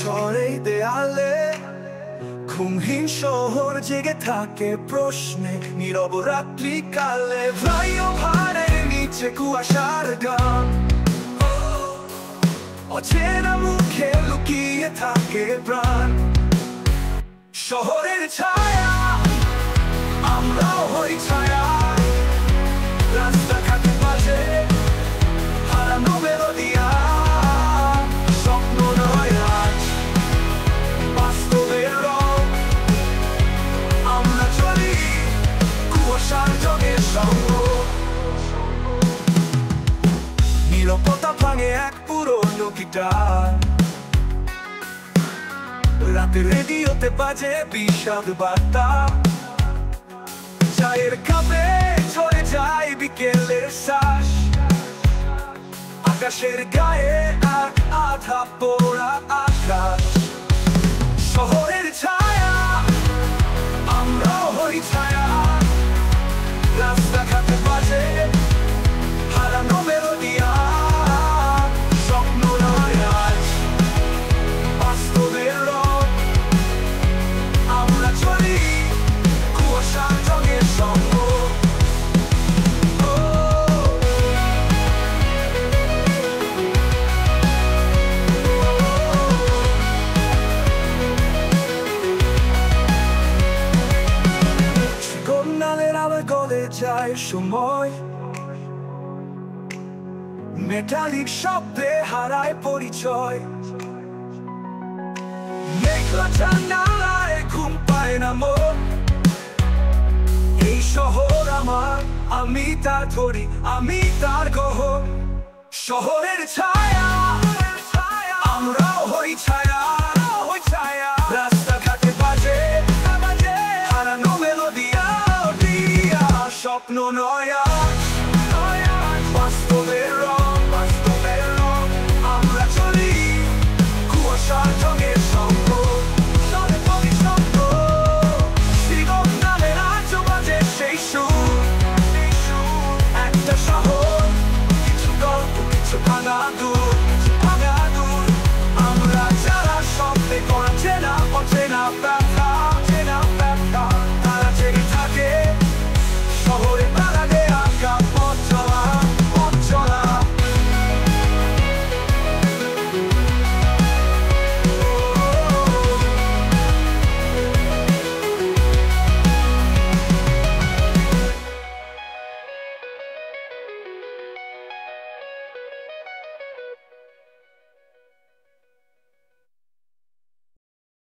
শহরের দেয়ালে ঘুমহীন শহর জেগে থাকে প্রশ্নে, নীরব রাত্রি কালে ফ্লাইওভারের নিচে কুয়াশার গান, অচেনা মুখে লুকিয়ে থাকে প্রাণ। শহরের ছায়া, আমরাও হই ছায়া, রাস্তাঘাটে বাজে হারানো মেলোডিয়া। স্বপ্ন নয় আজ, বাস্তবের রং, আমরা চলি কুয়াশার জগের সঙ্গ। নীরবতা ভাঙে এক পুরনো গিটার, রাতে রেডিওতে বাজে বিষাদ বার্তা। চায়ের কাপে ঝরে যায় বিকেলের শ্বাস, আকাশের গায়ে এক আধা পোড়া আকাশ। শহরের ছায়া, আমরাও হই ছায়া, রাস্তাঘাটে বাজে হারানো মেলোডিয়া। স্বপ্ন নয় আজ, বাস্তবের রং, আমরা চলি কুয়াশার জগের সঙ্গ। কন্যালের আবার গলে যায় সময়, মেটালিক শব্দে হারায় পরিচয়। মেঘলা জানালায় ঘুম পায় না মন, এই শহর আমার, আমি তার ধরি, আমি তার গহন। শহরের ছায়া, আমরাও হই ছায়া, রাস্তাঘাটে বাজে হারানো মেলোডিয়া। স্বপ্ন নয়